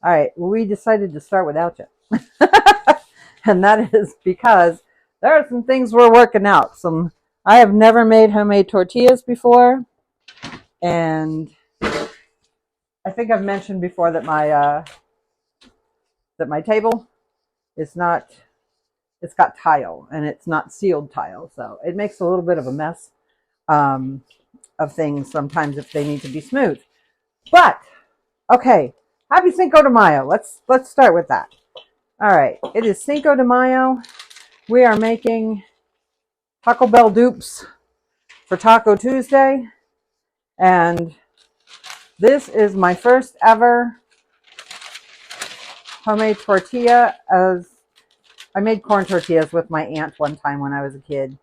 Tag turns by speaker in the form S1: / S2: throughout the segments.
S1: All right, well, we decided to start without you. And that is because there are some things we're working out. I have never made homemade tortillas before, and I think I've mentioned before that my table is not, it's got tile and it's not sealed tile, so it makes a little bit of a mess um, of things sometimes if they need to be smooth. But okay, happy Cinco de Mayo. Let's start with that. All right, it is Cinco de Mayo. We are making Taco Bell dupes for Taco Tuesday, and this is my first ever homemade tortilla. As I made corn tortillas with my aunt one time when I was a kid.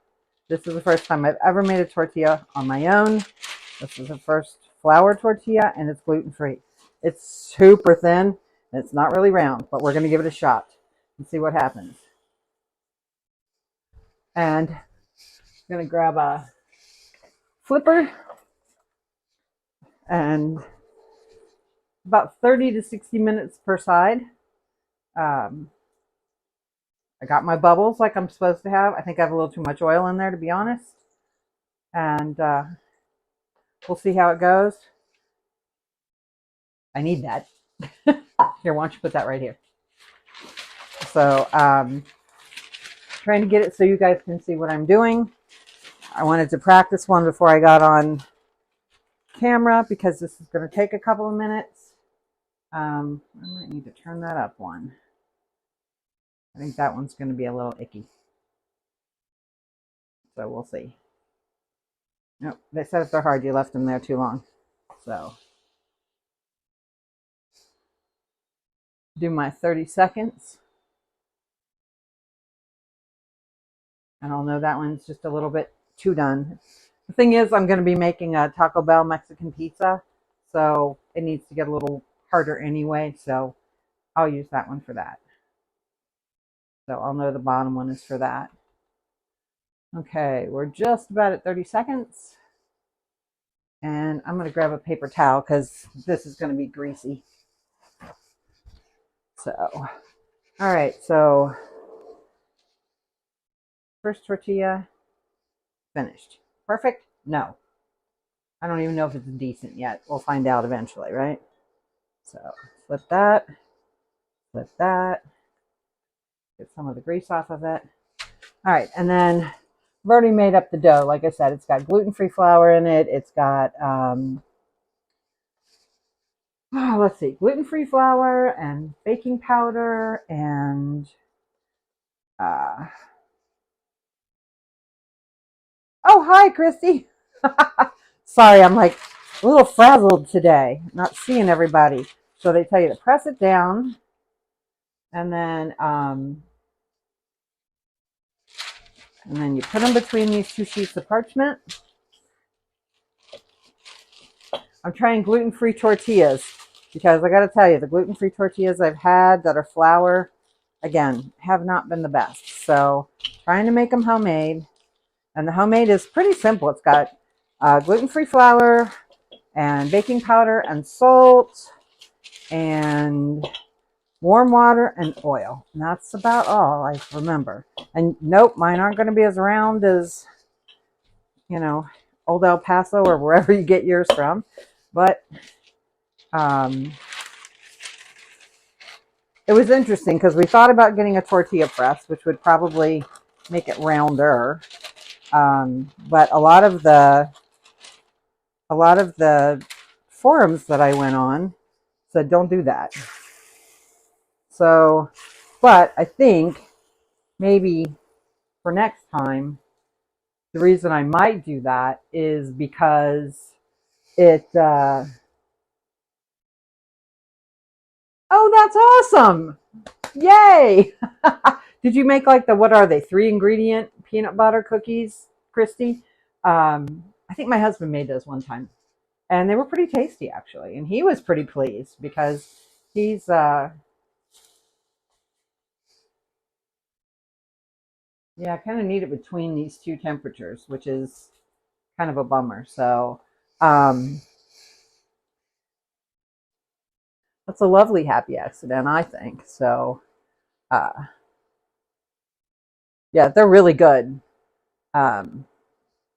S1: This is the first time I've ever made a tortilla on my own. This is the first flour tortilla, and it's gluten-free. It's super thin, and it's not really round, but we're going to give it a shot and see what happens. And I'm going to grab a flipper, and about 30 to 60 minutes per side. I got my bubbles like I'm supposed to have. I think I have a little too much oil in there, to be honest. And we'll see how it goes. I need that. Here, why don't you put that right here? So, trying to get it so you guys can see what I'm doing. I wanted to practice one before I got on camera because this is going to take a couple of minutes. I might need to turn that up one. I think that one's going to be a little icky. So we'll see. Nope, they said if they're hard, you left them there too long. So, do my 30 seconds. And I'll know that one's just a little bit too done. The thing is, I'm going to be making a Taco Bell Mexican pizza, so it needs to get a little harder anyway, so I'll use that one for that. So I'll know the bottom one is for that. Okay, we're just about at 30 seconds. And I'm going to grab a paper towel because this is going to be greasy. So, all right, so first tortilla finished. Perfect? No. I don't even know if it's decent yet. We'll find out eventually, right? So flip that, get some of the grease off of it. All right, and then I've already made up the dough. Like I said, it's got gluten-free flour in it. It's got, let's see, gluten-free flour and baking powder and, oh, hi, Christy. Sorry, I'm like a little frazzled today, not seeing everybody. So they tell you to press it down, and then you put them between these two sheets of parchment. I'm trying gluten-free tortillas because I got to tell you, the gluten-free tortillas I've had that are flour, again, have not been the best. So trying to make them homemade, and the homemade is pretty simple. It's got gluten-free flour and baking powder and salt and warm water and oil. And that's about all I remember. And nope, mine aren't going to be as round as, you know, Old El Paso or wherever you get yours from. But it was interesting because we thought about getting a tortilla press, which would probably make it rounder. But a lot of the forums that I went on said don't do that. So, but I think maybe for next time, the reason I might do that is because it, oh, that's awesome. Yay. Did you make like what are they, 3-ingredient peanut butter cookies, Christy? I think my husband made those one time. And they were pretty tasty, actually. And he was pretty pleased because he's, yeah, I kind of need it between these two temperatures, which is kind of a bummer. So, That's a lovely happy accident, I think. So, yeah, they're really good. Um,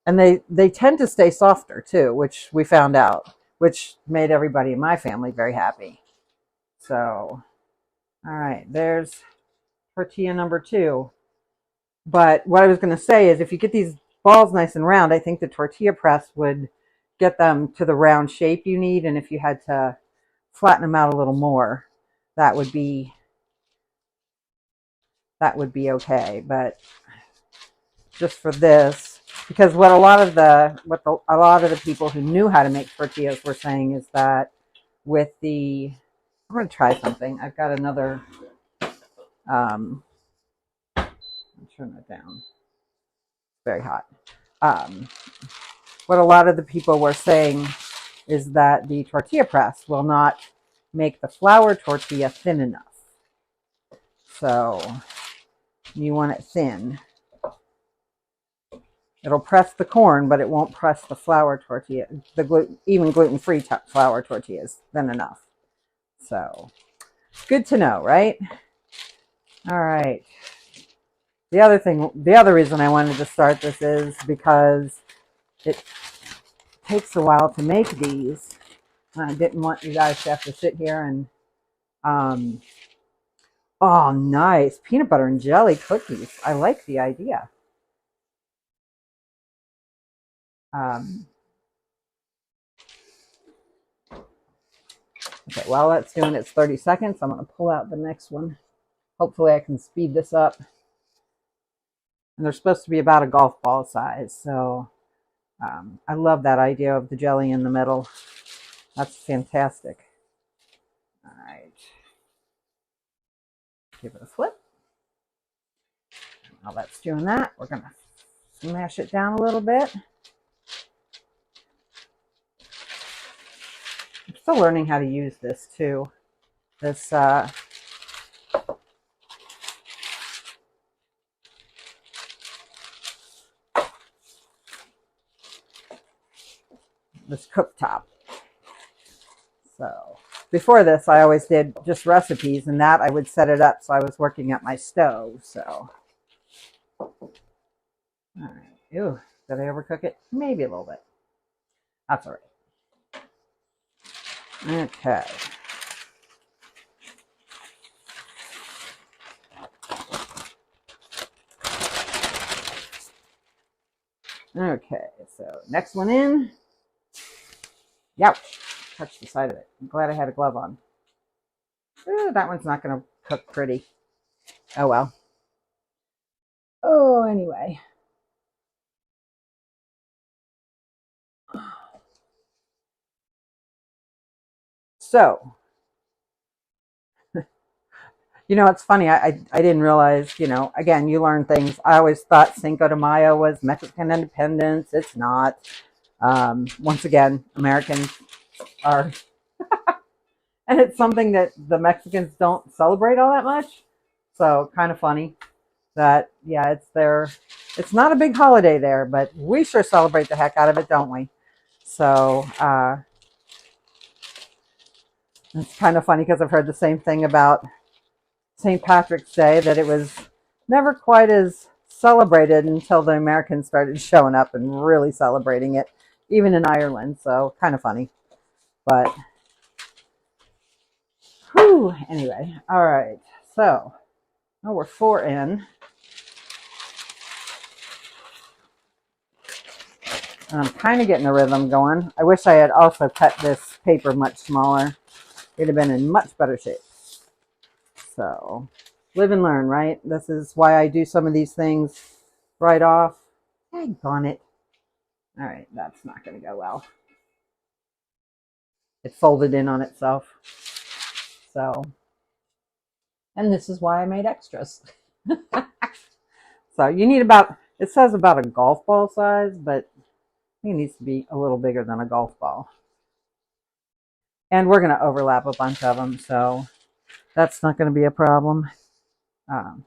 S1: and they tend to stay softer too, which we found out, which made everybody in my family very happy. So, all right, there's tortilla number 2. But what I was going to say is if you get these balls nice and round, I think the tortilla press would get them to the round shape you need. And if you had to flatten them out a little more, that would be okay. But just for this, because what a lot of the people who knew how to make tortillas were saying is that with the, I'm going to try something. I've got another, turn that down. It's very hot. What a lot of the people were saying is that the tortilla press will not make the flour tortilla thin enough. So you want it thin. It'll press the corn, but it won't press the flour tortilla, even gluten-free flour tortillas thin enough. So good to know, right? All right. The other reason I wanted to start this is because it takes a while to make these. I didn't want you guys to have to sit here and, oh, nice. Peanut butter and jelly cookies. I like the idea. Okay, while that's doing its 30 seconds, I'm going to pull out the next one. Hopefully I can speed this up. And they're supposed to be about a golf ball size. So I love that idea of the jelly in the middle. That's fantastic. All right. Give it a flip. While that's doing that, we're going to smash it down a little bit. I'm still learning how to use this too. This cooktop. So before this, I always did just recipes, and that I would set it up so I was working at my stove. So, all right. Ew, did I overcook it? Maybe a little bit. That's all right. Okay. Okay, so next one in. Youch, touched the side of it. I'm glad I had a glove on. Ooh, that one's not going to cook pretty. Oh well. Oh, anyway. So, it's funny. I didn't realize, again, you learn things. I always thought Cinco de Mayo was Mexican independence. It's not. Once again, Americans are, and it's something that the Mexicans don't celebrate all that much. So kind of funny that, yeah, it's not a big holiday there, but we sure celebrate the heck out of it, don't we? So it's kind of funny because I've heard the same thing about St. Patrick's Day, that it was never quite as celebrated until the Americans started showing up and really celebrating it, even in Ireland. So kind of funny. But whew, anyway, all right. So we're 4 in. And I'm kind of getting the rhythm going. I wish I had also cut this paper much smaller. It'd have been in much better shape. So live and learn, right? This is why I do some of these things right off. Daggone it. All right, that's not going to go well. It folded in on itself. So, and this is why I made extras. So you need it says about a golf ball size, but I think it needs to be a little bigger than a golf ball. And we're going to overlap a bunch of them, so that's not going to be a problem.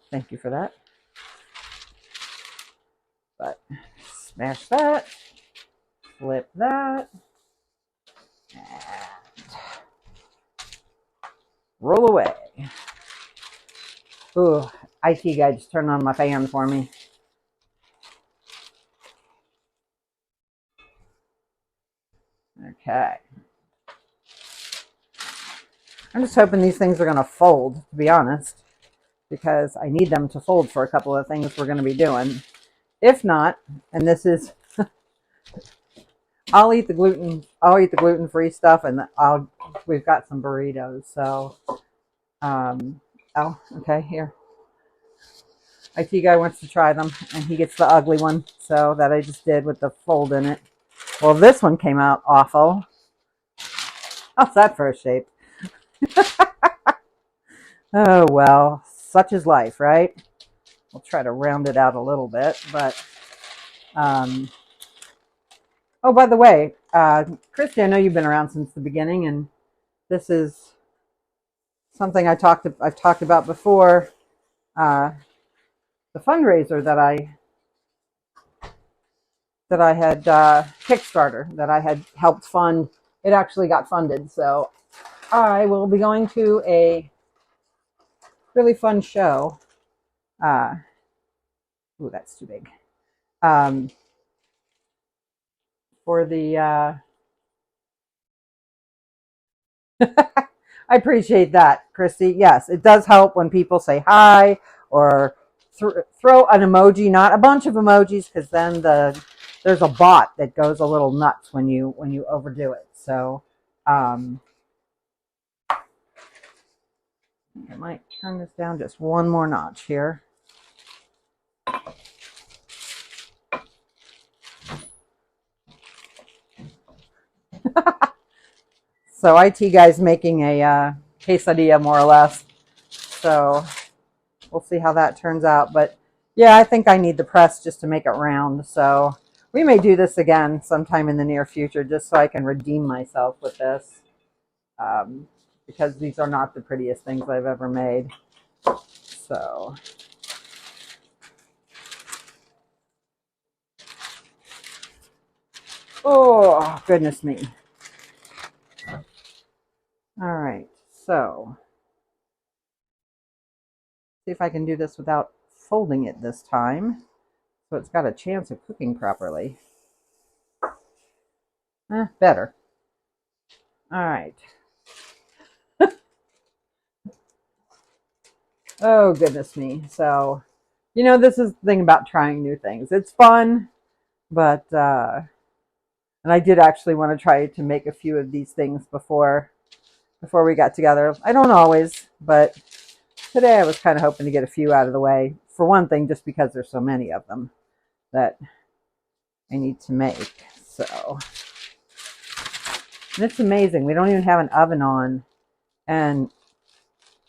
S1: Thank you for that. But smash that, flip that, and roll away. Ooh, IT guy just turned on my fan for me. Okay. I'm just hoping these things are going to fold, to be honest, because I need them to fold for a couple of things we're going to be doing. If not, and this is, I'll eat the gluten-free stuff, and we've got some burritos. So, oh, okay, here. IT guy wants to try them, and he gets the ugly one, so that I just did with the fold in it. Well, this one came out awful. How's that for a shape? Oh, well, such is life, right? We'll try to round it out a little bit, but, oh, by the way, Christy, I know you've been around since the beginning, and this is something I've talked about before. The fundraiser that I had Kickstarter that I had helped fund, it actually got funded. So I will be going to a really fun show. Ooh, that's too big. For the I appreciate that, Christy. Yes, it does help when people say hi or throw an emoji, not a bunch of emojis, because then there's a bot that goes a little nuts when you overdo it. So I might turn this down just one more notch here. So IT guy's making a quesadilla, more or less. So we'll see how that turns out. But yeah, I think I need the press just to make it round. So we may do this again sometime in the near future, just so I can redeem myself with this. Because these are not the prettiest things I've ever made. So oh, goodness me. All right, so see if I can do this without folding it this time, so it's got a chance of cooking properly. Better. All right. Oh, goodness me. So, this is the thing about trying new things. It's fun, but, and I did actually want to try to make a few of these things before we got together. I don't always, but today I was kind of hoping to get a few out of the way. For one thing, just because there's so many of them that I need to make. So, and it's amazing. We don't even have an oven on,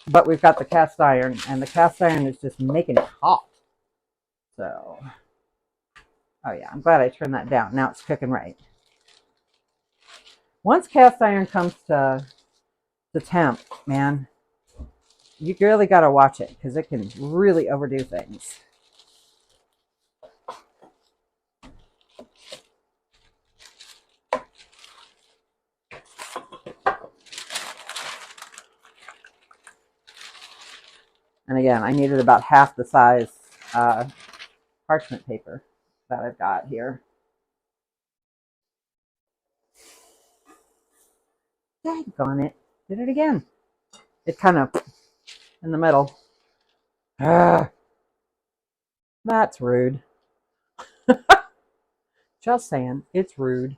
S1: but we've got the cast iron, and the cast iron is just making it hot. So, oh yeah, I'm glad I turned that down. Now it's cooking right. Once cast iron comes to temp, man, you really got to watch it, because it can really overdo things. And again, I needed about half the size parchment paper that I've got here. Daggone it. Did it again. It kind of in the middle. That's rude. Just saying, it's rude.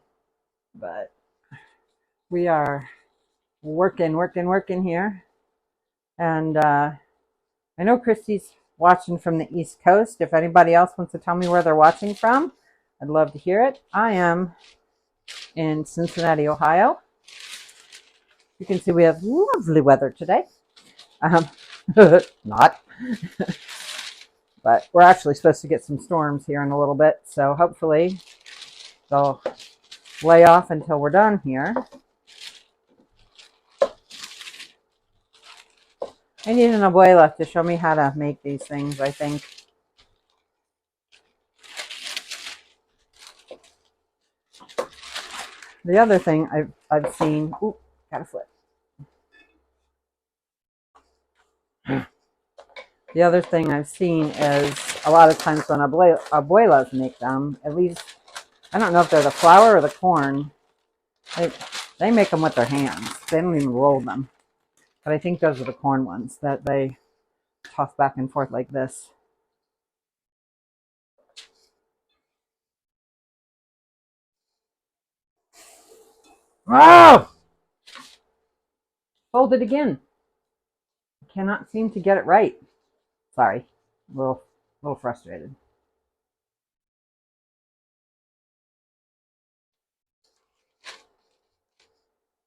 S1: But we are working here. And I know Christy's watching from the East Coast. If anybody else wants to tell me where they're watching from, I'd love to hear it. I am in Cincinnati, Ohio. You can see we have lovely weather today. Not. But we're actually supposed to get some storms here in a little bit. So hopefully they'll lay off until we're done here. I need an abuela to show me how to make these things, I think. The other thing I've seen, ooh, gotta flip. The other thing I've seen is a lot of times when abuelas make them, at least, I don't know if they're the flour or the corn, they make them with their hands. They don't even roll them. But I think those are the corn ones that they toss back and forth like this. Oh! Fold it again. I cannot seem to get it right. Sorry. A little frustrated.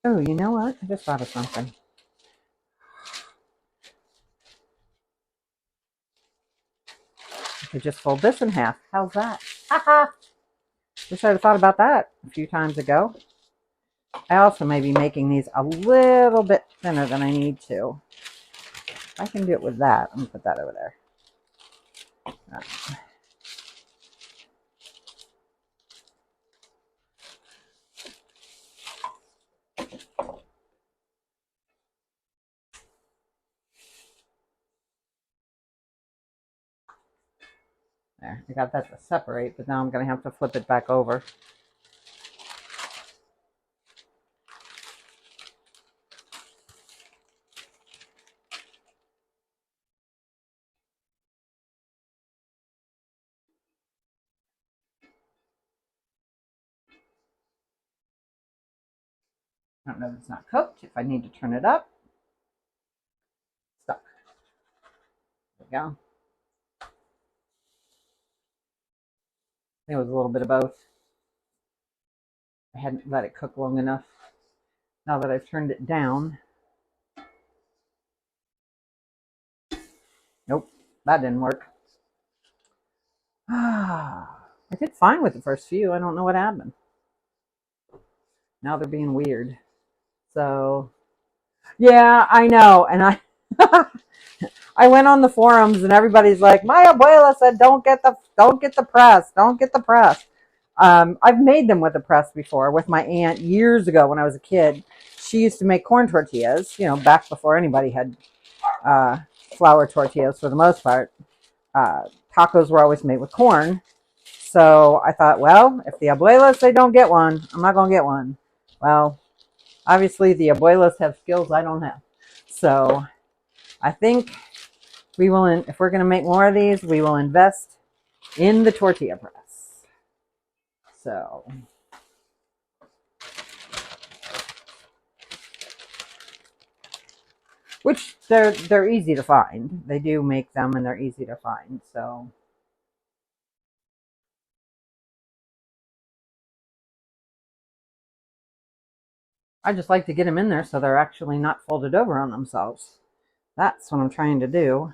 S1: Oh, you know what? I just thought of something. I could just fold this in half. How's that? Haha! Wish I'd have thought about that a few times ago. I also may be making these a little bit thinner than I need to. I can do it with that. I'm going to put that over there. There, I got that to separate, but now I'm going to have to flip it back over. I don't know if it's not cooked, if I need to turn it up. Stuck. There we go. It was a little bit of both. I hadn't let it cook long enough. Now that I've turned it down. Nope, that didn't work. I did fine with the first few. I don't know what happened. Now they're being weird. So, yeah, I know. And I went on the forums and everybody's like, my abuela said, don't get the press. Don't get the press. I've made them with a press before with my aunt years ago when I was a kid. She used to make corn tortillas, back before anybody had flour tortillas for the most part. Tacos were always made with corn. So I thought, well, if the abuelas say don't get one, I'm not going to get one. Well, obviously the abuelas have skills I don't have. So I think we will, if we're going to make more of these, we will invest in the tortilla press. So which they're easy to find. They do make them and they're easy to find. So I just like to get them in there so they're actually not folded over on themselves. That's what I'm trying to do.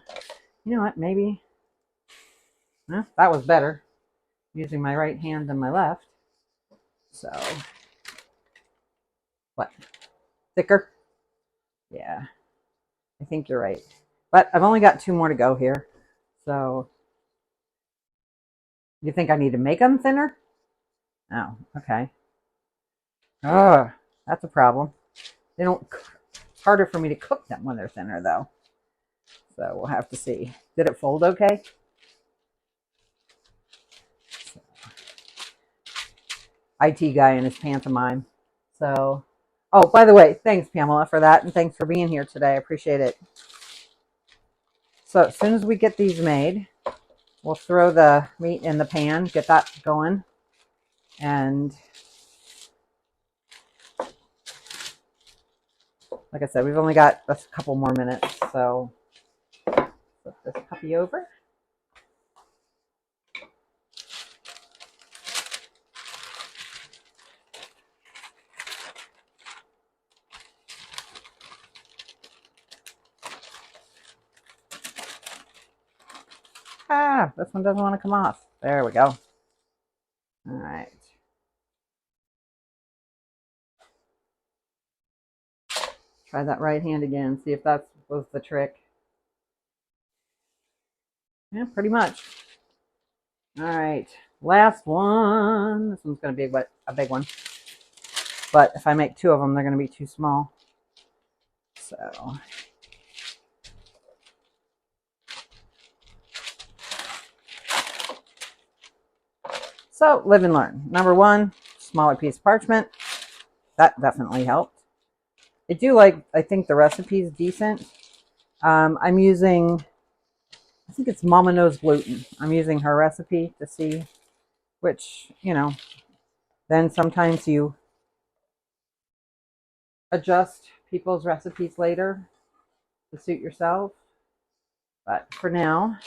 S1: You know what? Maybe that was better using my right hand than my left. So what? Thicker? Yeah, I think you're right. But I've only got 2 more to go here. So you think I need to make them thinner? Oh, okay. Oh, that's a problem. They don't. It's harder for me to cook them when they're thinner, though. So we'll have to see. Did it fold okay? IT guy in his pantomime. So, oh, by the way, thanks, Pamela, for that, and thanks for being here today. I appreciate it. So as soon as we get these made, we'll throw the meat in the pan, get that going, and like I said, we've only got a couple more minutes, so flip this puppy over. This one doesn't want to come off. There we go. All right. Try that right hand again. See if that was the trick. Yeah, pretty much. All right. Last one. This one's going to be a big one. But if I make 2 of them, they're going to be too small. So So live and learn. Number one, smaller piece of parchment. That definitely helped. I do like, I think the recipe is decent. I'm using, I think it's Mama Knows Gluten. I'm using her recipe to see which, then sometimes you adjust people's recipes later to suit yourself. But for now,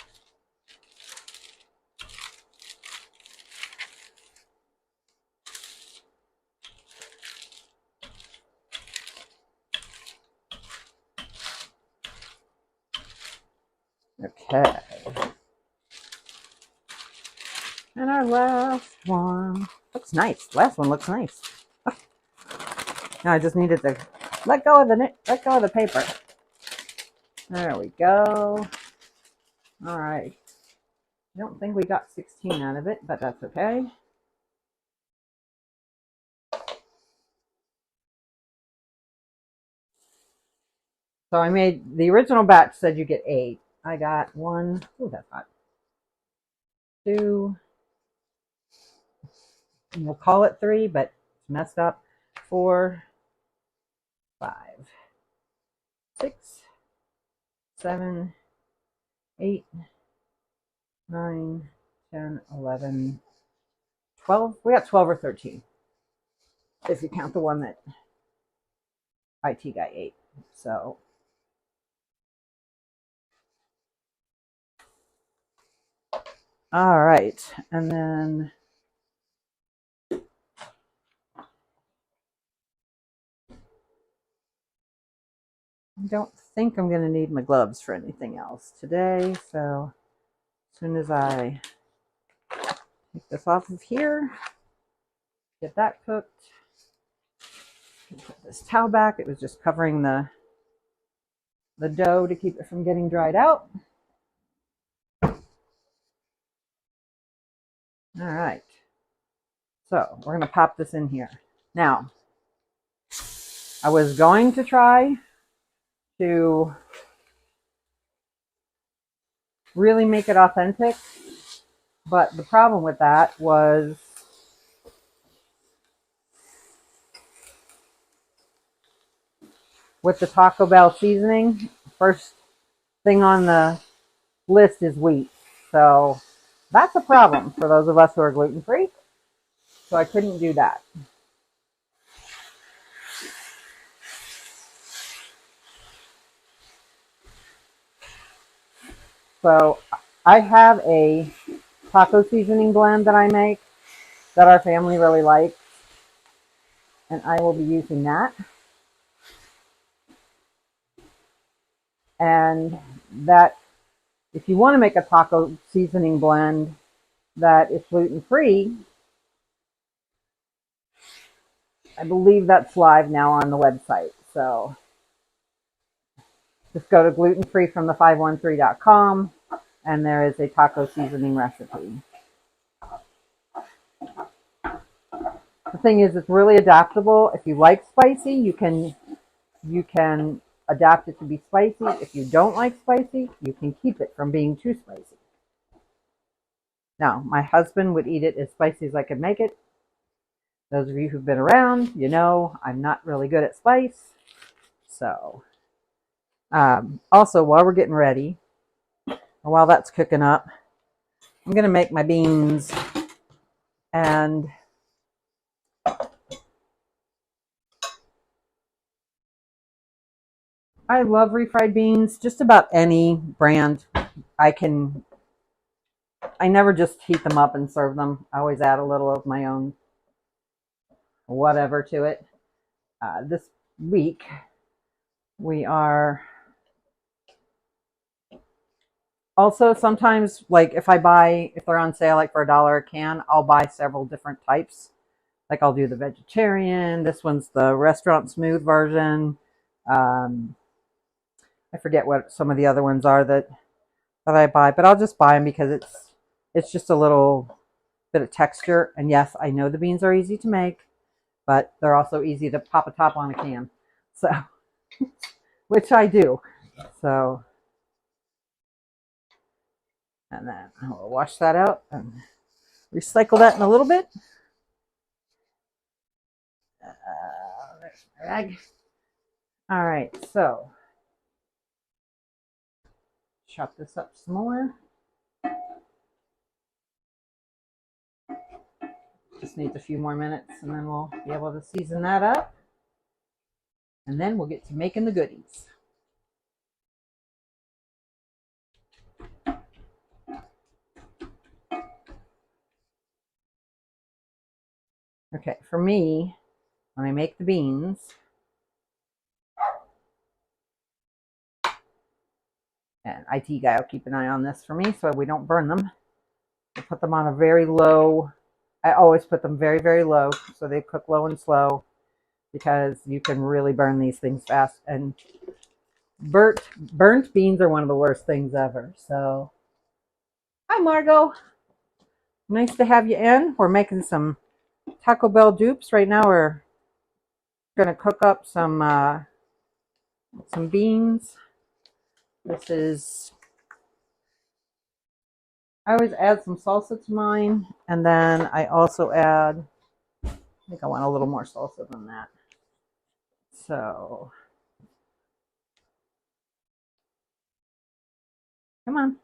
S1: okay. And our last one looks nice. Last one looks nice. Now I just needed to let go of the paper. There we go. All right. I don't think we got 16 out of it, but that's okay. So I made, the original batch said you get 8. I got 1, oh, that's hot. 2, and we'll call it 3, but it's messed up. 4, 5, 6, 7, 8, 9, 10, 11, 12. We got 12 or 13. If you count the one that IT guy ate. So all right, and then I don't think I'm going to need my gloves for anything else today. So as soon as I take this off of here, get that cooked, put this towel back. It was just covering the dough to keep it from getting dried out. All right. So we're going to pop this in here. Now, I was going to try to really make it authentic, but the problem with that was with the Taco Bell seasoning, first thing on the list is wheat. So that's a problem for those of us who are gluten-free. So I couldn't do that. So I have a taco seasoning blend that I make that our family really likes, and I will be using that. And that, if you want to make a taco seasoning blend that is gluten-free, I believe that's live now on the website. So just go to glutenfreefromthe513.com, and there is a taco seasoning recipe. The thing is, it's really adaptable. If you like spicy, you can adapt it to be spicy. If you don't like spicy, you can keep it from being too spicy. Now, my husband would eat it as spicy as I could make it. Those of you who've been around, you know I'm not really good at spice. So, also, while we're getting ready, or while that's cooking up, I'm going to make my beans. And I love refried beans, just about any brand. I never just heat them up and serve them. I always add a little of my own whatever to it. This week, we are also sometimes, like if they're on sale, like for $1 a can, I'll buy several different types. Like I'll do the vegetarian. This one's the restaurant smooth version. I forget what some of the other ones are that I buy, but I'll just buy them because it's just a little bit of texture. And yes, I know the beans are easy to make, but they're also easy to pop a top on a can. So, which I do. So, and then I'll wash that out and recycle that in a little bit. There's my rag. All right, so chop this up some more. Just needs a few more minutes and then we'll be able to season that up. And then we'll get to making the goodies. Okay, for me, when I make the beans, and IT guy will keep an eye on this for me so we don't burn them. I put them on a very low, I always put them very, very low so they cook low and slow because you can really burn these things fast. And burnt beans are one of the worst things ever. So, hi Margot. Nice to have you in. We're making some Taco Bell dupes. Right now we're going to cook up some beans. This is, I always add some salsa to mine, and then I also add, I think I want a little more salsa than that. So, come on.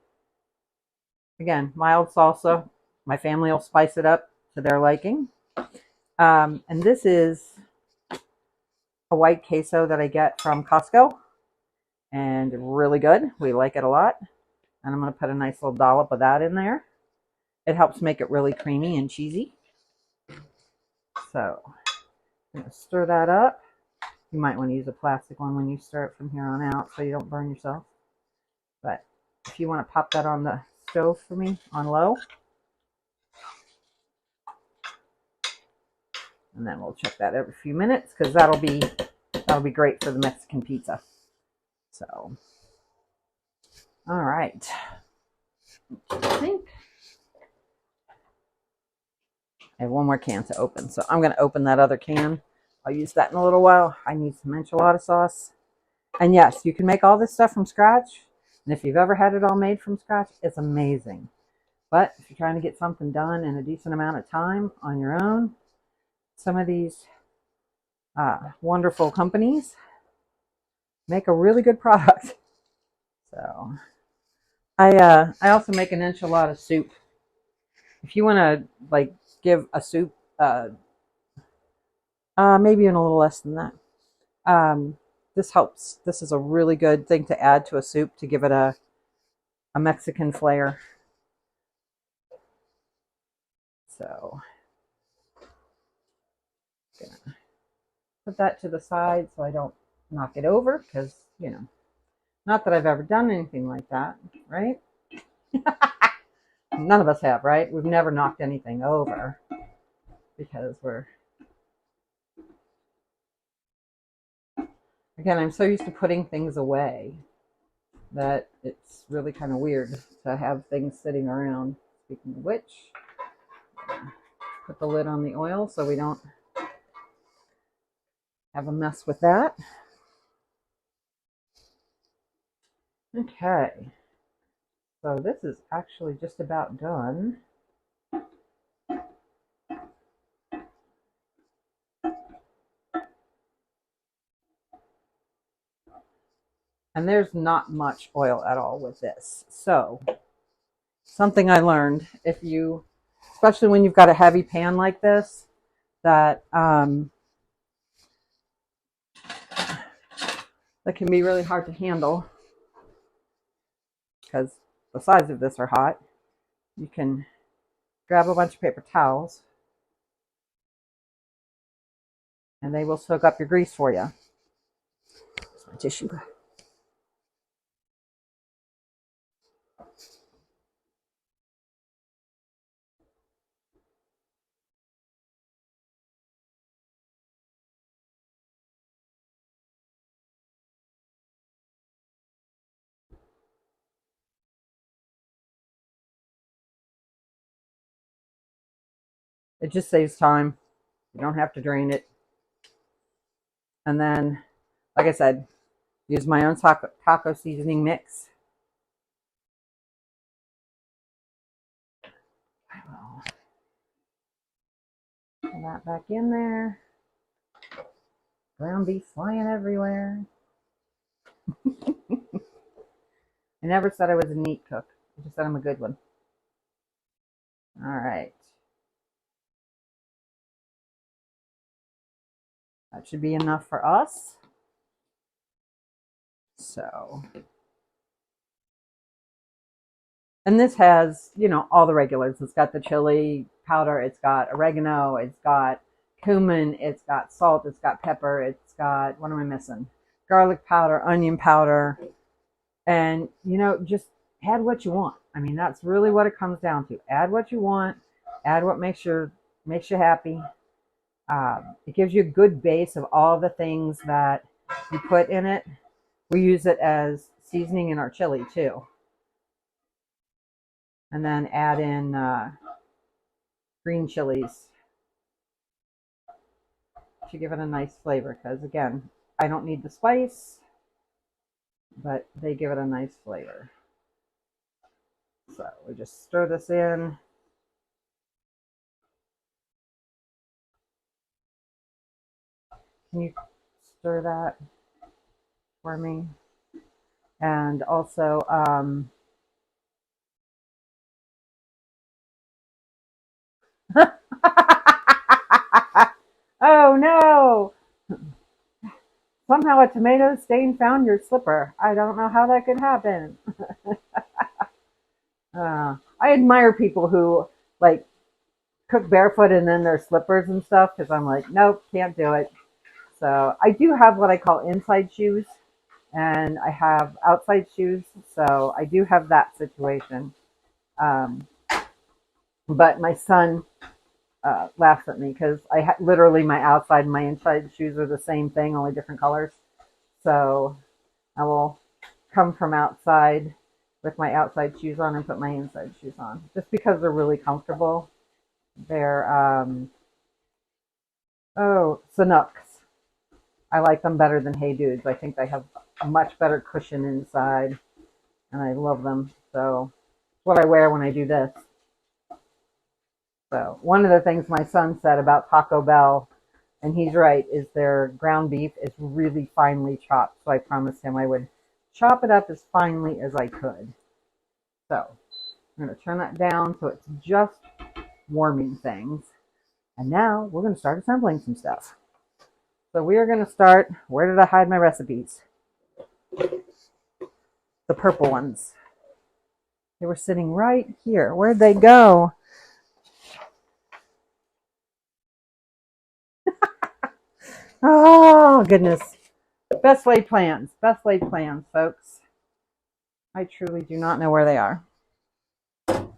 S1: Again, mild salsa. My family will spice it up to their liking. And this is a white queso that I get from Costco, and really good. We like it a lot. And I'm going to put a nice little dollop of that in there. It helps make it really creamy and cheesy. So, I'm going to stir that up. You might want to use a plastic one when you stir it from here on out so you don't burn yourself. But if you want to pop that on the stove for me on low. And then we'll check that every few minutes because that'll be great for the Mexican pizza. So, all right. I think I have one more can to open, so I'm going to open that other can. I'll use that in a little while. I need some enchilada sauce. And yes, you can make all this stuff from scratch. And if you've ever had it all made from scratch, it's amazing. But if you're trying to get something done in a decent amount of time on your own, some of these wonderful companies make a really good product. So I also make an enchilada soup. If you want to like give a soup, maybe even a little less than that. This helps. This is a really good thing to add to a soup to give it a Mexican flair. So, gonna put that to the side so I don't knock it over because, you know, not that I've ever done anything like that, right? None of us have, right? We've never knocked anything over because again, I'm so used to putting things away that it's really kind of weird to have things sitting around. Speaking of which, put the lid on the oil so we don't have a mess with that. Okay, so this is actually just about done. And there's not much oil at all with this. So, something I learned, especially when you've got a heavy pan like this, that can be really hard to handle because the sides of this are hot. You can grab a bunch of paper towels and they will soak up your grease for you. Here's my tissue. It just saves time. You don't have to drain it. And then, like I said, use my own taco seasoning mix. Put that back in there. Ground beef flying everywhere. I never said I was a neat cook. I just said I'm a good one. All right. That should be enough for us. So, and this has, you know, all the regulars. It's got the chili powder. It's got oregano. It's got cumin. It's got salt. It's got pepper. It's got, what am I missing? Garlic powder, onion powder. And, you know, just add what you want. I mean, that's really what it comes down to. Add what you want. Add what makes you happy. It gives you a good base of all the things that you put in it. We use it as seasoning in our chili too. And then add in green chilies to give it a nice flavor. Because again, I don't need the spice, but they give it a nice flavor. So we just stir this in. Can you stir that for me? And also, oh no! Somehow a tomato stain found your slipper. I don't know how that could happen. I admire people who like cook barefoot and then their slippers and stuff, because I'm like, nope, can't do it. So I do have what I call inside shoes, and I have outside shoes. So I do have that situation. But my son laughs at me because literally my outside and my inside shoes are the same thing, only different colors. So I will come from outside with my outside shoes on and put my inside shoes on, just because they're really comfortable. They're Sanooks. I like them better than Hey Dudes. I think they have a much better cushion inside, and I love them. So it's what I wear when I do this. So one of the things my son said about Taco Bell, and he's right, is their ground beef is really finely chopped. So I promised him I would chop it up as finely as I could. So I'm going to turn that down so it's just warming things. And now we're going to start assembling some stuff. So we are going to start, where did I hide my recipes? The purple ones. They were sitting right here. Where'd they go? Oh, goodness. Best laid plans. Best laid plans, folks. I truly do not know where they are. Do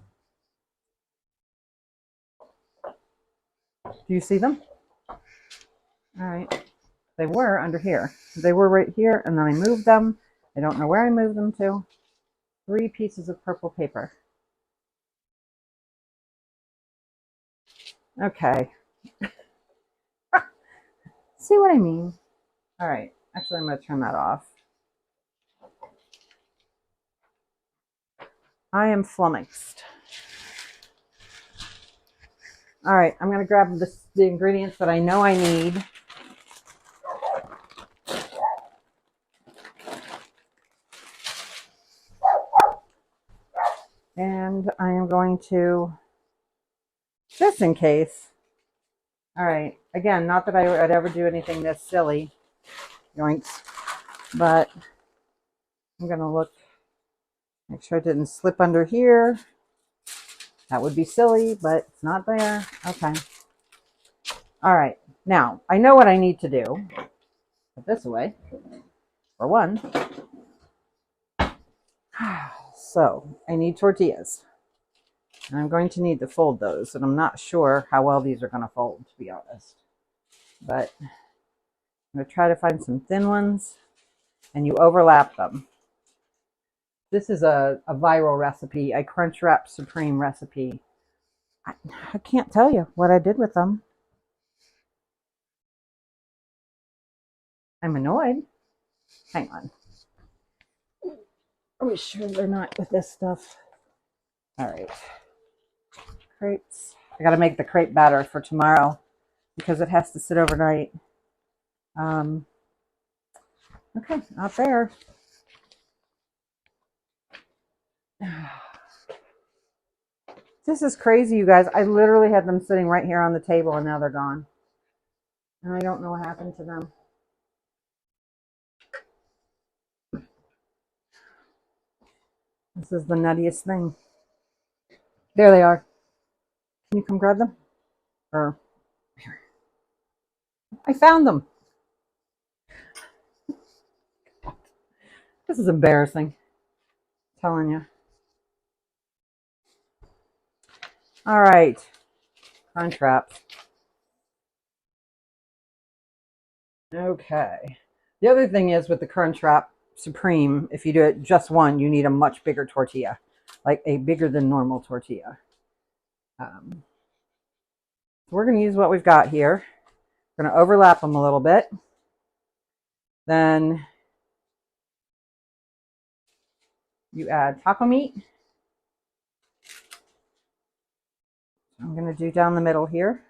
S1: you see them? All right. They were under here. They were right here, and then I moved them. I don't know where I moved them to. 3 pieces of purple paper. Okay. See what I mean? All right. Actually, I'm going to turn that off. I am flummoxed. All right. I'm going to grab the ingredients that I know I need. And I am going to, just in case. All right. Again, not that I would ever do anything this silly. Yoinks. But I'm going to look, make sure it didn't slip under here. That would be silly, but it's not there. Okay. All right. Now, I know what I need to do. Put this away, for one. So, I need tortillas. And I'm going to need to fold those, and I'm not sure how well these are going to fold, to be honest. But I'm going to try to find some thin ones, and you overlap them. This is a viral recipe, a Crunchwrap Supreme recipe. I can't tell you what I did with them. I'm annoyed. Hang on. Are we sure they're not with this stuff? All right. Crepes. I got to make the crepe batter for tomorrow. because it has to sit overnight. Okay, not there. This is crazy, you guys. I literally had them sitting right here on the table and now they're gone. And I don't know what happened to them. This is the nuttiest thing. There they are. Can you come grab them? Or I found them. This is embarrassing. I'm telling you. All right. Crunchwrap. Okay. The other thing is with the Crunchwrap Supreme, if you do it just one, you need a much bigger tortilla, like a bigger than normal tortilla. So we're going to use what we've got here. We're going to overlap them a little bit. Then you add taco meat. I'm going to do down the middle here.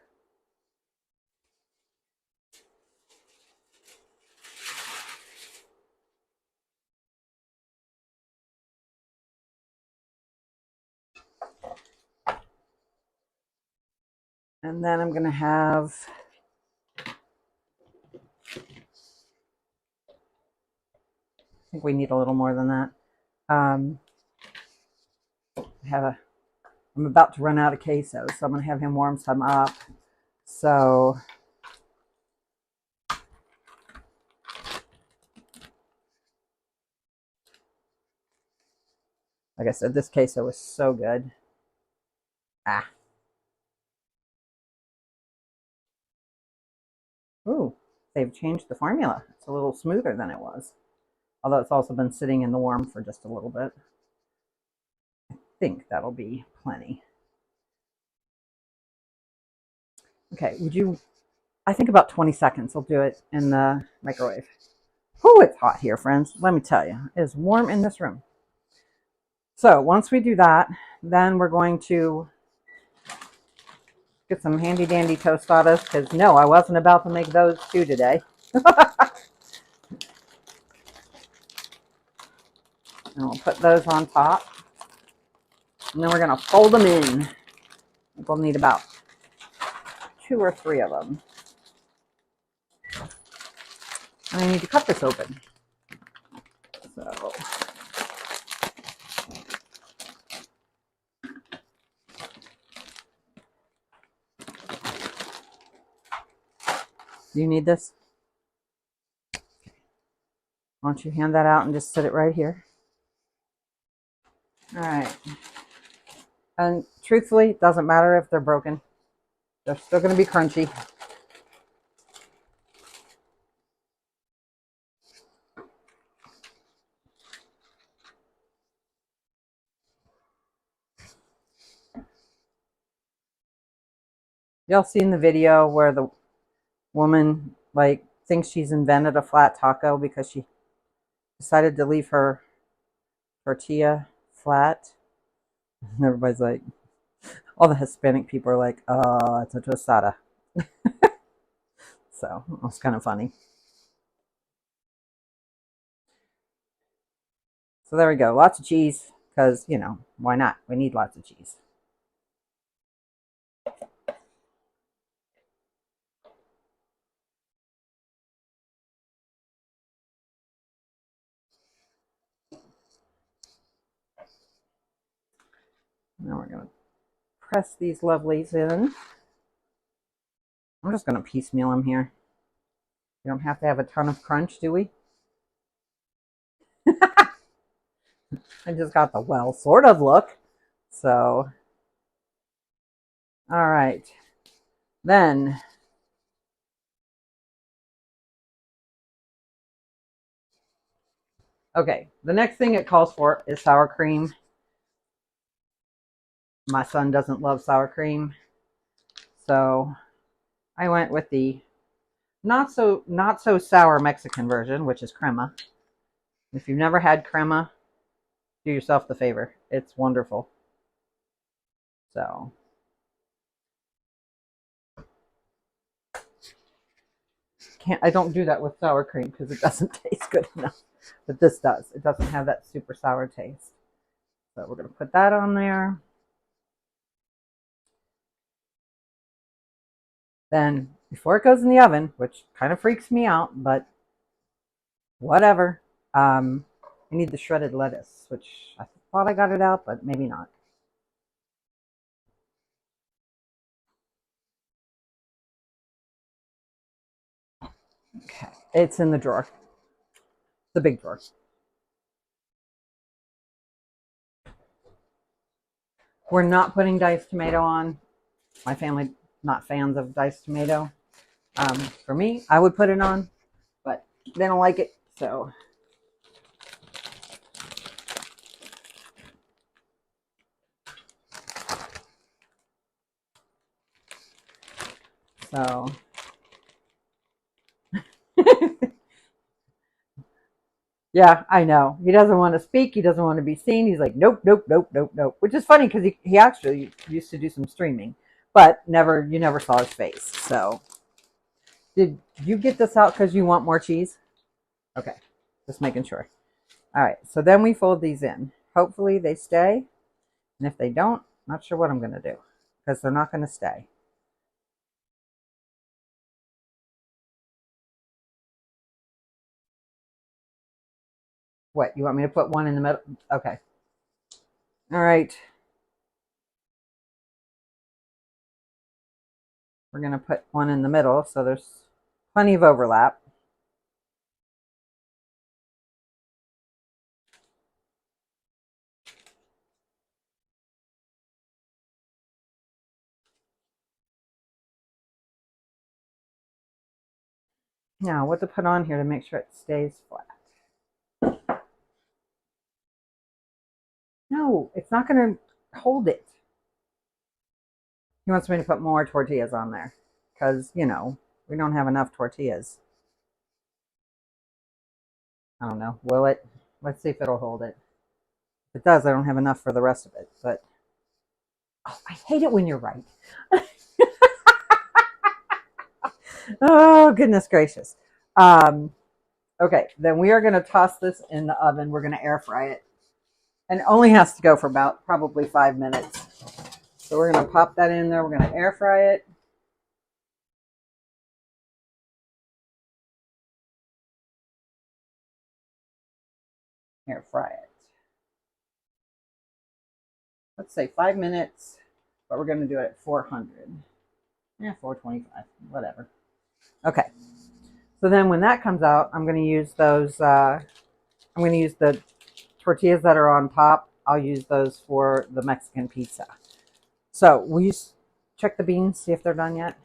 S1: And then I'm going to have I think we need a little more than that. I'm about to run out of queso, so I'm going to have him warm some up. So like I said, this queso is so good. Ooh, they've changed the formula. It's a little smoother than it was. Although it's also been sitting in the warm for just a little bit. I think that'll be plenty. Okay, I think about 20 seconds. I'll do it in the microwave. Oh, it's hot here, friends. Let me tell you, it is warm in this room. So once we do that, then we're going to get some handy dandy tostadas, because no, I wasn't about to make those too today. And we'll put those on top. And then we're going to fold them in. We'll need about 2 or 3 of them. And I need to cut this open. So do you need this? Why don't you hand that out and just sit it right here? All right. And truthfully, it doesn't matter if they're broken. They're still going to be crunchy. Y'all seen the video where the woman thinks she's invented a flat taco because she decided to leave her tortilla flat? And everybody's like, all the Hispanic people are like, oh, it's a tostada. So it was kind of funny. So there we go. Lots of cheese because, why not? We need lots of cheese. Now we're going to press these lovelies in. I'm just going to piecemeal them here. We don't have to have a ton of crunch, do we? I just got the well, sort of look. So, all right. Then, okay, the next thing it calls for is sour cream. My son doesn't love sour cream. So, I went with the not so sour Mexican version, which is crema. If you've never had crema, do yourself the favor. It's wonderful. So I don't do that with sour cream because it doesn't taste good enough. But this does. It doesn't have that super sour taste. So we're going to put that on there. Then before it goes in the oven, which kind of freaks me out, but whatever. I need the shredded lettuce, which I thought I got it out, but maybe not. Okay, it's in the drawer, the big drawer. We're not putting diced tomato on. My family not fans of diced tomato. For me, I would put it on, but they don't like it, so. So. Yeah, I know. He doesn't want to speak. He doesn't want to be seen. He's like, nope, nope, nope, nope, nope. Which is funny because he actually used to do some streaming, but you never saw his face. So, did you get this out because you want more cheese? Okay, just making sure. All right, so then we fold these in. Hopefully they stay, and if they don't, not sure what I'm going to do because they're not going to stay. What, you want me to put one in the middle? Okay. All right. We're going to put one in the middle so there's plenty of overlap. Now, what to put on here to make sure it stays flat? No, it's not going to hold it. He wants me to put more tortillas on there because, we don't have enough tortillas. I don't know. Will it? Let's see if it'll hold it. If it does, I don't have enough for the rest of it. But, oh, I hate it when you're right. Oh, goodness gracious. Okay, then we are going to toss this in the oven. We're going to air fry it. And it only has to go for about probably 5 minutes. So we're going to pop that in there. We're going to air fry it. Air fry it. Let's say 5 minutes, but we're going to do it at 400. Yeah, 425, whatever. Okay. So then when that comes out, I'm going to use those, I'm going to use the tortillas that are on top. I'll use those for the Mexican pizza. So will you check the beans, see if they're done yet?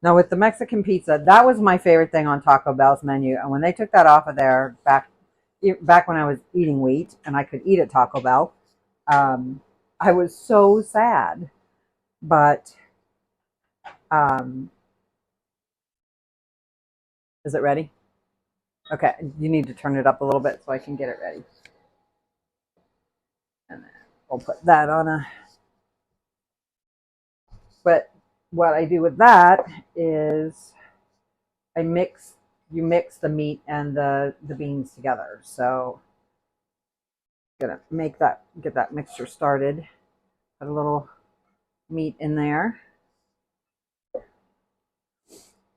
S1: Now with the Mexican pizza, that was my favorite thing on Taco Bell's menu. And when they took that off of there back when I was eating wheat and I could eat at Taco Bell, I was so sad. But is it ready? Okay, you need to turn it up a little bit so I can get it ready. And then we'll put that on a... But what I do with that is you mix the meat and the beans together. So I'm gonna get that mixture started. Put a little meat in there.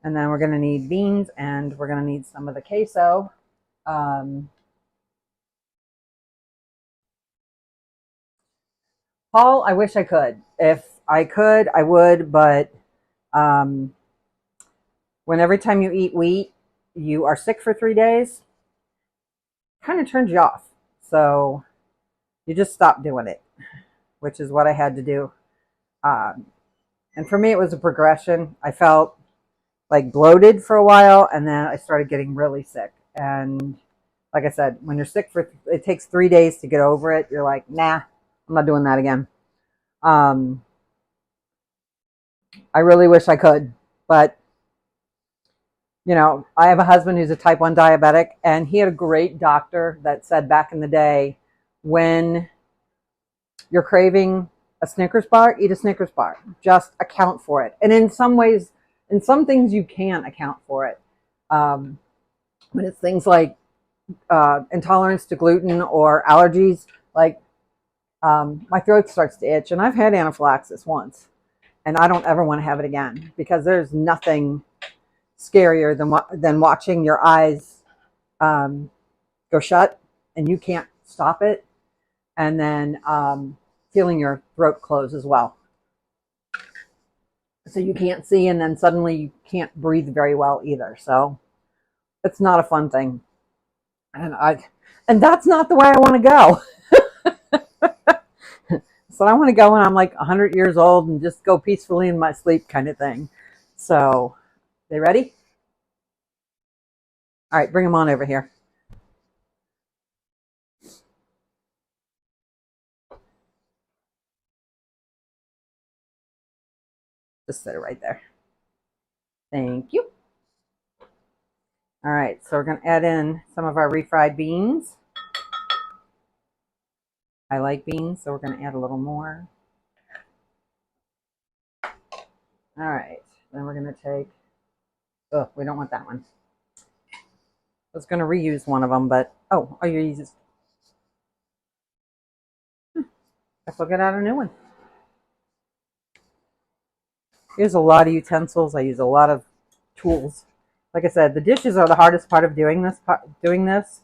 S1: And then we're going to need beans and we're going to need some of the queso. Paul, I wish I could. If I could, I would, but when every time you eat wheat, you are sick for 3 days, kind of turns you off. So you just stop doing it, which is what I had to do. And for me, it was a progression. I felt like bloated for a while, and then I started getting really sick. And like I said, when you're sick it takes 3 days to get over it. You're like, nah, I'm not doing that again. I really wish I could, but I have a husband who's a type 1 diabetic, and he had a great doctor that said back in the day, when you're craving a Snickers bar, eat a Snickers bar. Just account for it. And in some ways, in some things you can account for it. But it's things like intolerance to gluten or allergies, like my throat starts to itch, and I've had anaphylaxis once, and I don't ever want to have it again, because there's nothing scarier than watching your eyes go shut and you can't stop it, and then feeling your throat close as well. So you can't see, and then suddenly you can't breathe very well either. So it's not a fun thing. And that's not the way I want to go. So I want to go when I'm like 100 years old and just go peacefully in my sleep kind of thing. So, they ready? All right, bring them on over here. Just set it right there. Thank you. All right, so we're going to add in some of our refried beans. I like beans, so we're going to add a little more. All right, then we're going to take, oh, we don't want that one. I was going to reuse one of them, but, oh, I'll use this. Guess I'll get out a new one. I use a lot of utensils. I use a lot of tools. Like I said, the dishes are the hardest part of doing this.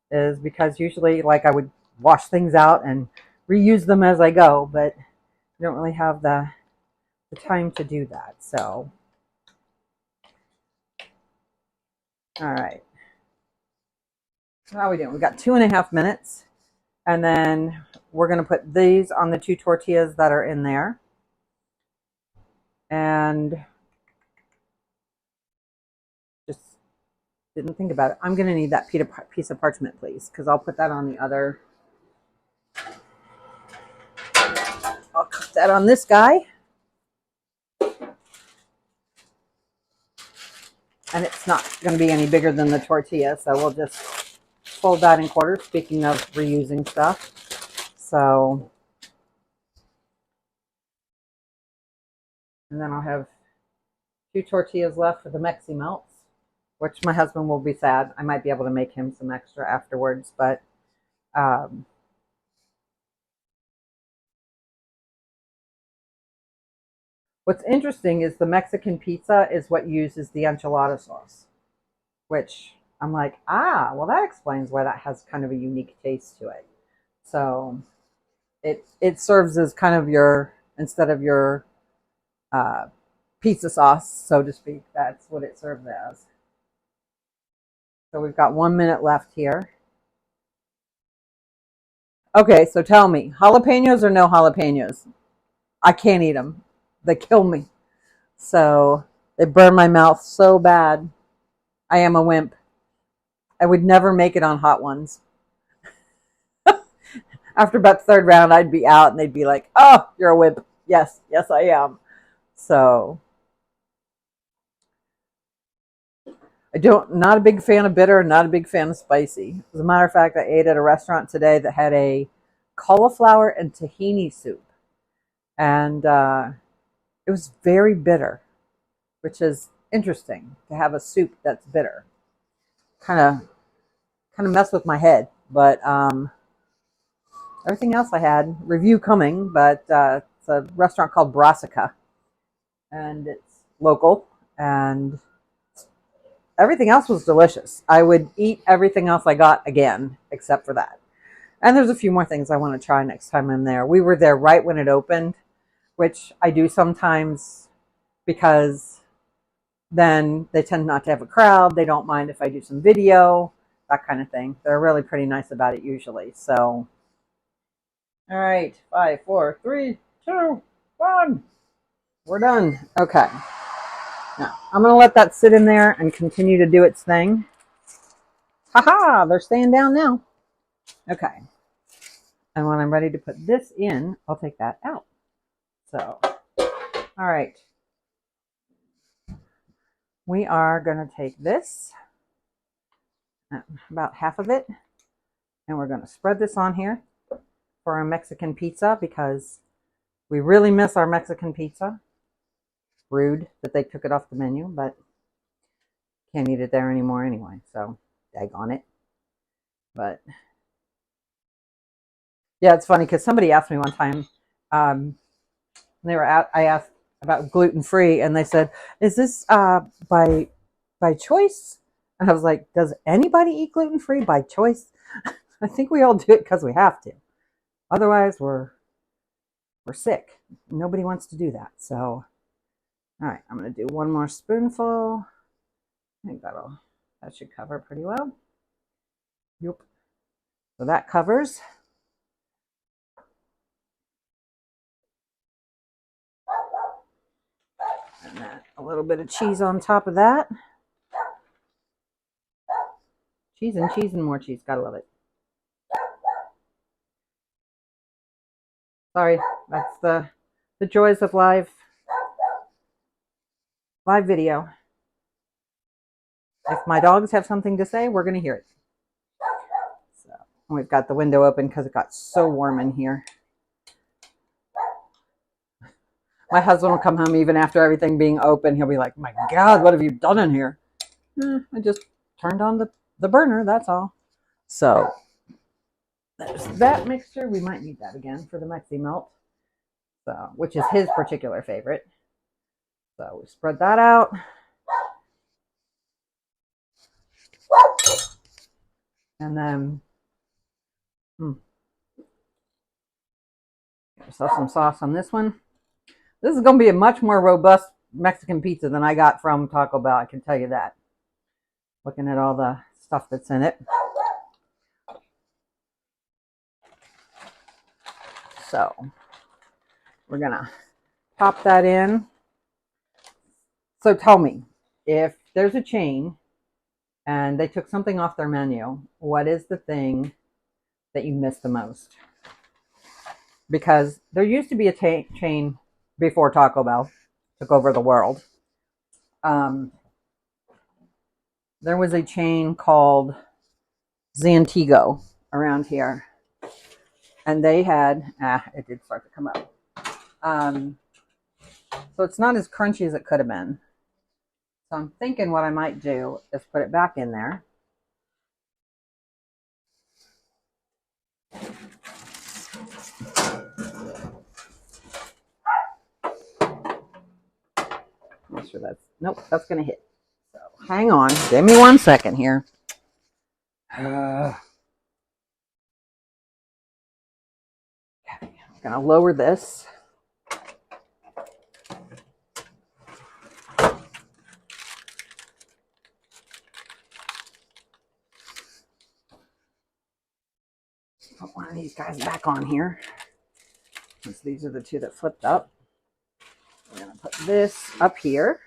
S1: Is because usually, like, I would wash things out and reuse them as I go, but I don't really have the time to do that. So, all right. So how are we doing? We've got 2.5 minutes, and then we're going to put these on the 2 tortillas that are in there. And just didn't think about it. I'm going to need that piece of parchment, please, because I'll put that on the other. I'll cut that on this guy. And it's not going to be any bigger than the tortilla, so we'll just fold that in quarters, speaking of reusing stuff. So, and then I'll have 2 tortillas left for the Meximelts, which my husband will be sad. I might be able to make him some extra afterwards, but what's interesting is the Mexican pizza is what uses the enchilada sauce, which I'm like, well, that explains why that has kind of a unique taste to it. So it serves as kind of your, instead of your pizza sauce, so to speak, that's what it serves as. So we've got 1 minute left here. Okay, so tell me, jalapenos or no jalapenos? I can't eat them. They kill me. So they burn my mouth so bad. I am a wimp. I would never make it on hot ones. After about the third round, I'd be out and they'd be like, oh, you're a wimp. Yes, yes, I am. So not a big fan of bitter, not a big fan of spicy. As a matter of fact, I ate at a restaurant today that had a cauliflower and tahini soup. And it was very bitter, which is interesting to have a soup that's bitter. Kind of messed with my head, but everything else I had, review coming, but it's a restaurant called Brassica, and it's local, and everything else was delicious. I would eat everything else I got again, except for that. And there's a few more things I want to try next time I'm there. We were there right when it opened, which I do sometimes because then they tend not to have a crowd. They don't mind if I do some video, that kind of thing. They're really pretty nice about it usually. So, all right, 5, 4, 3, 2, 1. We're done. Okay. Now, I'm going to let that sit in there and continue to do its thing. Haha, they're staying down now. Okay. And when I'm ready to put this in, I'll take that out. So, all right. We are going to take this, about half of it, and we're going to spread this on here for our Mexican pizza because We really miss our Mexican pizza. Rude that they took it off the menu, but can't eat it there anymore anyway, so dag on it. But yeah, it's funny because somebody asked me one time, I asked about gluten-free, and they said, is this by choice? And I was like, does anybody eat gluten-free by choice? I think we all do it because we have to. Otherwise, we're sick. Nobody wants to do that. So, all right, I'm going to do one more spoonful. I think that should cover pretty well. Yep. So that covers. And then a little bit of cheese on top of that. Cheese and more cheese. Gotta love it. Sorry, that's the joys of live video. If my dogs have something to say, we're going to hear it. So we've got the window open because it got so warm in here. My husband will come home even after everything being open. He'll be like, my God, what have you done in here? I just turned on the burner, that's all. So there's that mixture. We might need that again for the Meximelt, which is his particular favorite. So we spread that out. And then yourself some sauce on this one. This is going to be a much more robust Mexican pizza than I got from Taco Bell, I can tell you that. Looking at all the stuff that's in it. So we're going to pop that in. So tell me, if there's a chain and they took something off their menu, what is the thing that you miss the most? Because there used to be a chain before Taco Bell took over the world. There was a chain called Zantigo around here. And they had, it did start to come up. So it's not as crunchy as it could have been. So I'm thinking what I might do is put it back in there. Make sure nope, that's going to hit. So hang on. Give me 1 second here. I'm going to lower this. Put one of these guys back on here. Since these are the two that flipped up. We're going to put this up here.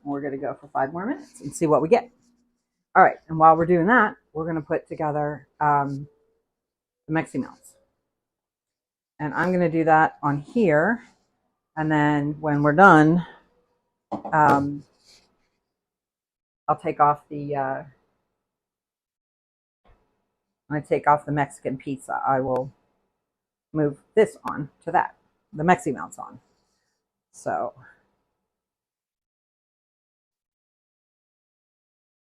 S1: We're going to go for 5 more minutes and see what we get. All right, and while we're doing that, we're going to put together the Meximelts. And I'm going to do that on here. And then when we're done, I'll take off the when I take off the Mexican pizza, I will move this on to that, the Meximelts on. So,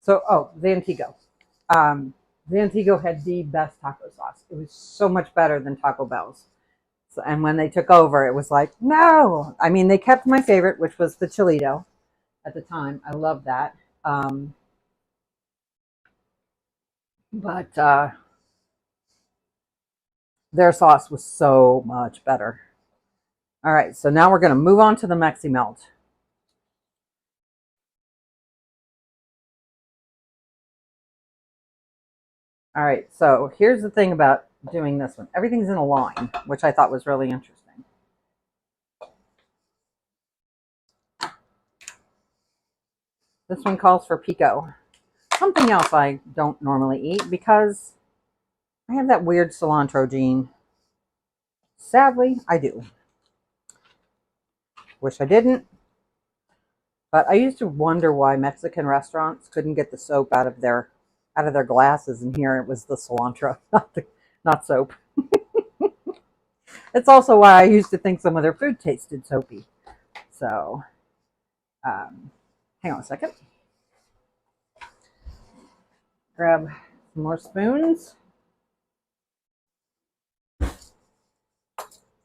S1: the Antigo. The Antigo had the best taco sauce. It was so much better than Taco Bell's. So, and when they took over, it was like, no. I mean, they kept my favorite, which was the Chilito at the time. I loved that. But their sauce was so much better. All right, so now we're going to move on to the Meximelt. All right, so here's the thing about doing this one. Everything's in a line, which I thought was really interesting. This one calls for pico. Something else I don't normally eat because I have that weird cilantro gene. Sadly, I do. Wish I didn't. But I used to wonder why Mexican restaurants couldn't get the soap out of their glasses, and here it was the cilantro, not soap. It's also why I used to think some of their food tasted soapy. So, um, hang on a second. Grab some more spoons.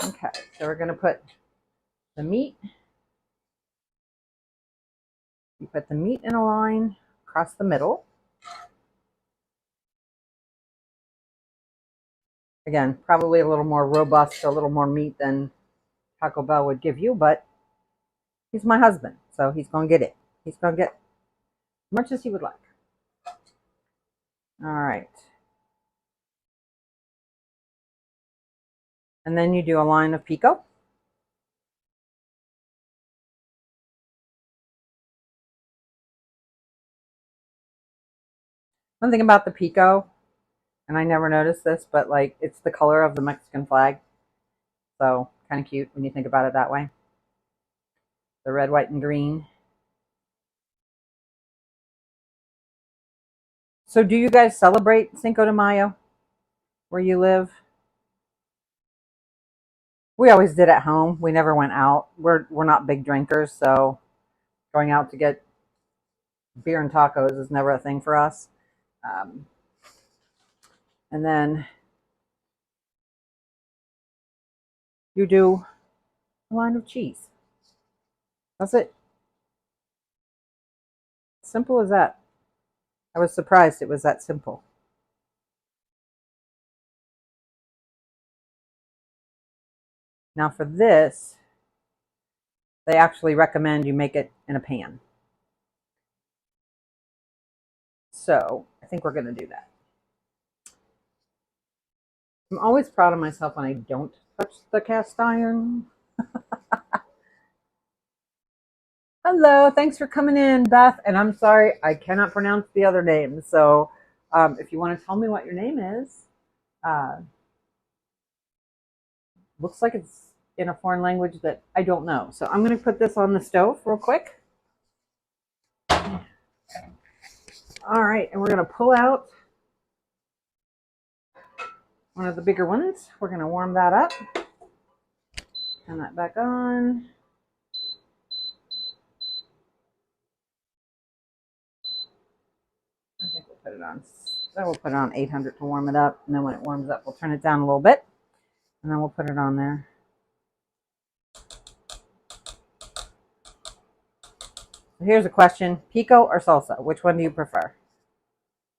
S1: Okay, so we're going to put the meat. You put the meat in a line across the middle. Again, probably a little more robust, a little more meat than Taco Bell would give you, but he's my husband, so he's going to get it. He's going to get as much as he would like. All right. And then you do a line of pico. One thing about the pico, and I never noticed this, but like it's the color of the Mexican flag. So kind of cute when you think about it that way. The red, white, and green. So do you guys celebrate Cinco de Mayo where you live? We always did at home. We never went out. We're not big drinkers, so going out to get beer and tacos is never a thing for us. Um, and then you do a line of cheese. That's it. Simple as that. I was surprised it was that simple. Now for this, they actually recommend you make it in a pan. So I think we're going to do that. I'm always proud of myself when I don't touch the cast iron. Hello, thanks for coming in, Beth. And I'm sorry, I cannot pronounce the other name. So if you want to tell me what your name is, uh, looks like it's in a foreign language that I don't know. So I'm going to put this on the stove real quick. All right, and we're going to pull out one of the bigger ones. We're going to warm that up. Turn that back on. I think we'll put it on. Then we'll put it on 800 to warm it up, and then when it warms up, we'll turn it down a little bit, and then we'll put it on there. So here's a question: pico or salsa? Which one do you prefer?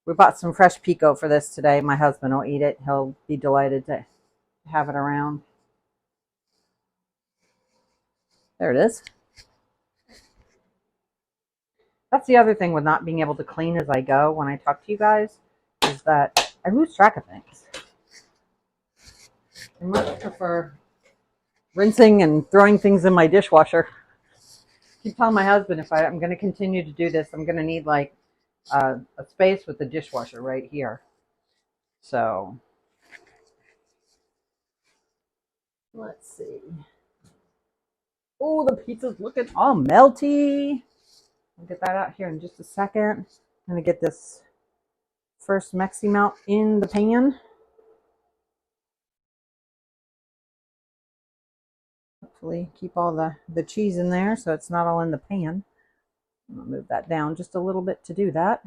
S1: We bought some fresh pico for this today. My husband will eat it. He'll be delighted to have it around. There it is. That's the other thing with not being able to clean as I go when I talk to you guys, is that I lose track of things. I much prefer rinsing and throwing things in my dishwasher. I keep telling my husband if I'm going to continue to do this, I'm going to need like a space with the dishwasher right here. So let's see. Oh, the pizza's looking all melty. I'll get that out here in just a second. I'm going to get this first Meximelt in the pan. Hopefully keep all the cheese in there so it's not all in the pan. I'll move that down just a little bit to do that.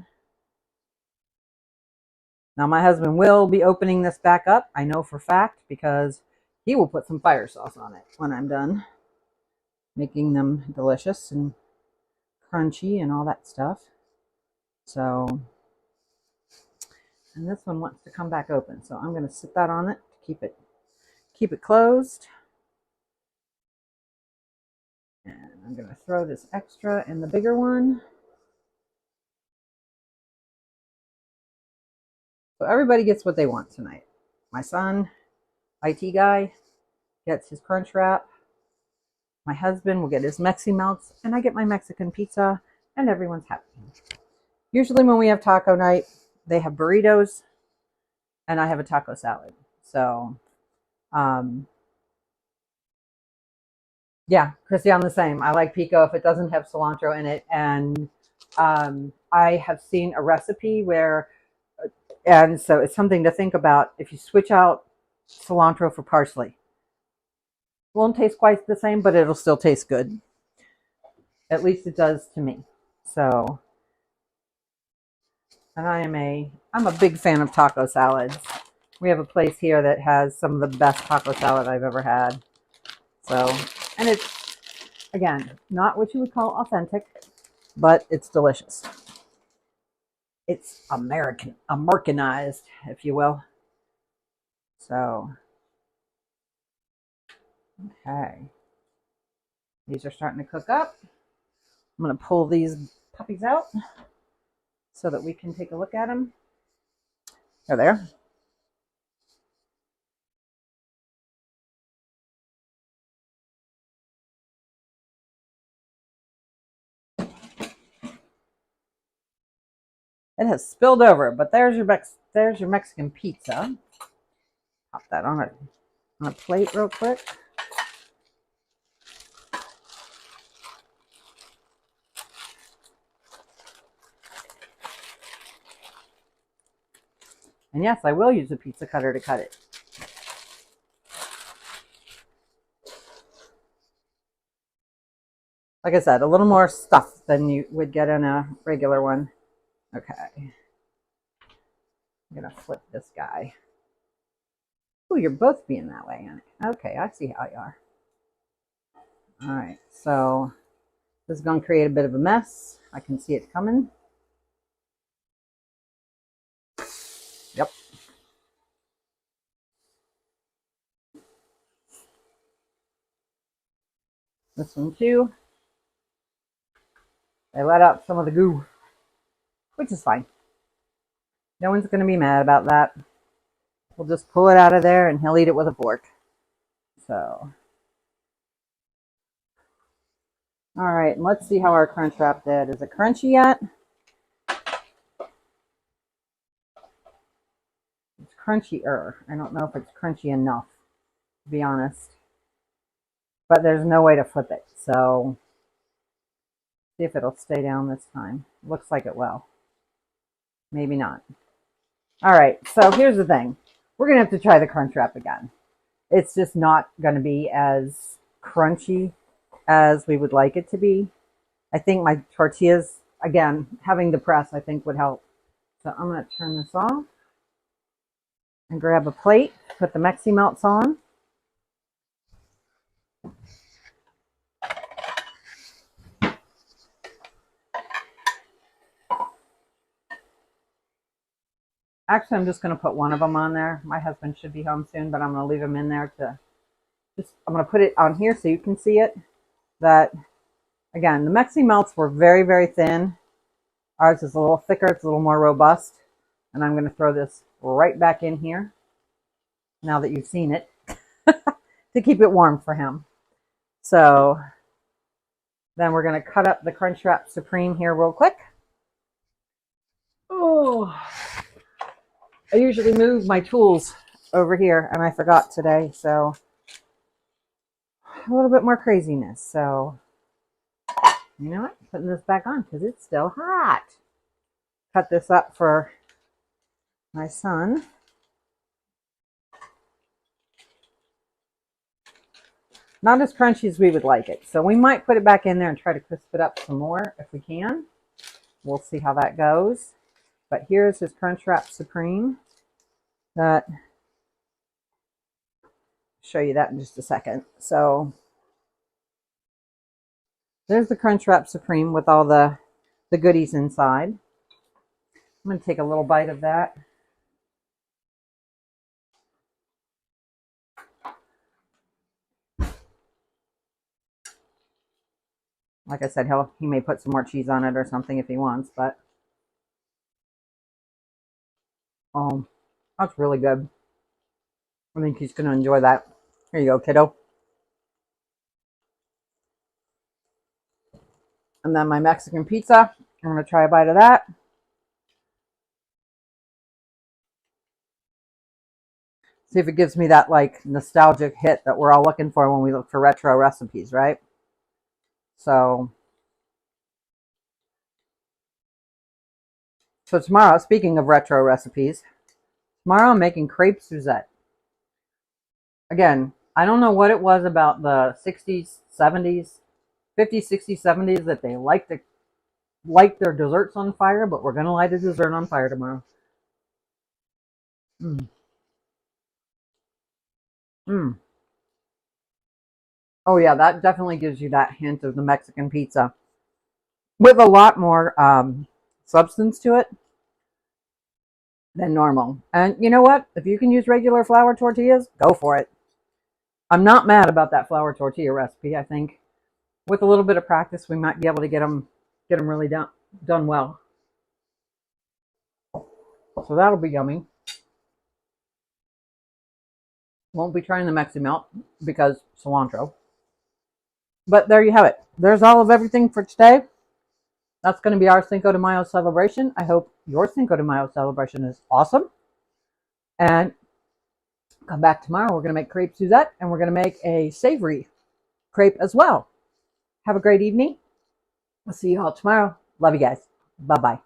S1: Now my husband will be opening this back up, I know for a fact, because he will put some fire sauce on it when I'm done making them delicious and crunchy and all that stuff. So, and this one wants to come back open, so I'm going to sit that on it to keep it closed. And I'm going to throw this extra in the bigger one. So everybody gets what they want tonight. My son, IT guy, gets his Crunchwrap. My husband will get his Meximelts, and I get my Mexican pizza, and everyone's happy. Usually when we have taco night, they have burritos, and I have a taco salad. So Yeah, Chrissy, I'm the same. I like pico if it doesn't have cilantro in it. And I have seen a recipe where, and so it's something to think about. If you switch out cilantro for parsley, it won't taste quite the same, but it'll still taste good. At least it does to me. So, and I'm a big fan of taco salads. We have a place here that has some of the best taco salad I've ever had. So, and it's, again, not what you would call authentic, but it's delicious. It's Americanized, if you will. So, okay. These are starting to cook up. I'm going to pull these puppies out so that we can take a look at them. They're there. It has spilled over, but there's your Mexican pizza. Pop that on a plate real quick. And yes, I will use a pizza cutter to cut it. Like I said, a little more stuff than you would get in a regular one. Okay. I'm going to flip this guy. Oh, you're both being that way. Okay, I see how you are. All right, so this is going to create a bit of a mess. I can see it coming. Yep. This one too. I let out some of the goo, which is fine. No one's going to be mad about that. We'll just pull it out of there and he'll eat it with a fork. So, all right, and let's see how our Crunchwrap did. Is it crunchy yet? It's crunchier. I don't know if it's crunchy enough, to be honest. But there's no way to flip it. So, see if it'll stay down this time. Looks like it will. Maybe not. All right, so here's the thing. We're going to have to try the Crunchwrap again. It's just not going to be as crunchy as we would like it to be. I think my tortillas, again, having the press, I think would help. So I'm going to turn this off and grab a plate, put the Meximelts on. Actually, I'm just going to put one of them on there. My husband should be home soon, but I'm going to leave him in there to I'm going to put it on here so you can see it. That, again, the Meximelts were very, very thin. Ours is a little thicker. It's a little more robust. And I'm going to throw this right back in here now that you've seen it to keep it warm for him. So then we're going to cut up the Crunchwrap Supreme here real quick. Oh, I usually move my tools over here and I forgot today. So a little bit more craziness. So you know what? Putting this back on because it's still hot. Cut this up for my son. Not as crunchy as we would like it. So we might put it back in there and try to crisp it up some more if we can. We'll see how that goes. But here's his Crunchwrap Supreme. I'll show you that in just a second. So there's the Crunchwrap Supreme with all the goodies inside. I'm going to take a little bite of that. Like I said, he may put some more cheese on it or something if he wants, but that's really good. I think he's going to enjoy that. Here you go, kiddo. And then my Mexican pizza. I'm going to try a bite of that. See if it gives me that like nostalgic hit that we're all looking for when we look for retro recipes, right? So tomorrow, speaking of retro recipes, tomorrow I'm making crepe Suzette. Again, I don't know what it was about the 60s, 70s, 50s, 60s, 70s that they like to light their desserts on fire, but we're going to light a dessert on fire tomorrow. Mm. Mm. Oh yeah, that definitely gives you that hint of the Mexican pizza with a lot more substance to it than normal. And you know what? If you can use regular flour tortillas, go for it. I'm not mad about that flour tortilla recipe. I think with a little bit of practice, we might be able to get them really done well. So that'll be yummy. Won't be trying the Meximelt because cilantro. But there you have it. There's all of everything for today. That's going to be our Cinco de Mayo celebration. I hope your Cinco de Mayo celebration is awesome. And come back tomorrow. We're going to make crepe Suzette, and we're going to make a savory crepe as well. Have a great evening. I'll see you all tomorrow. Love you guys. Bye-bye.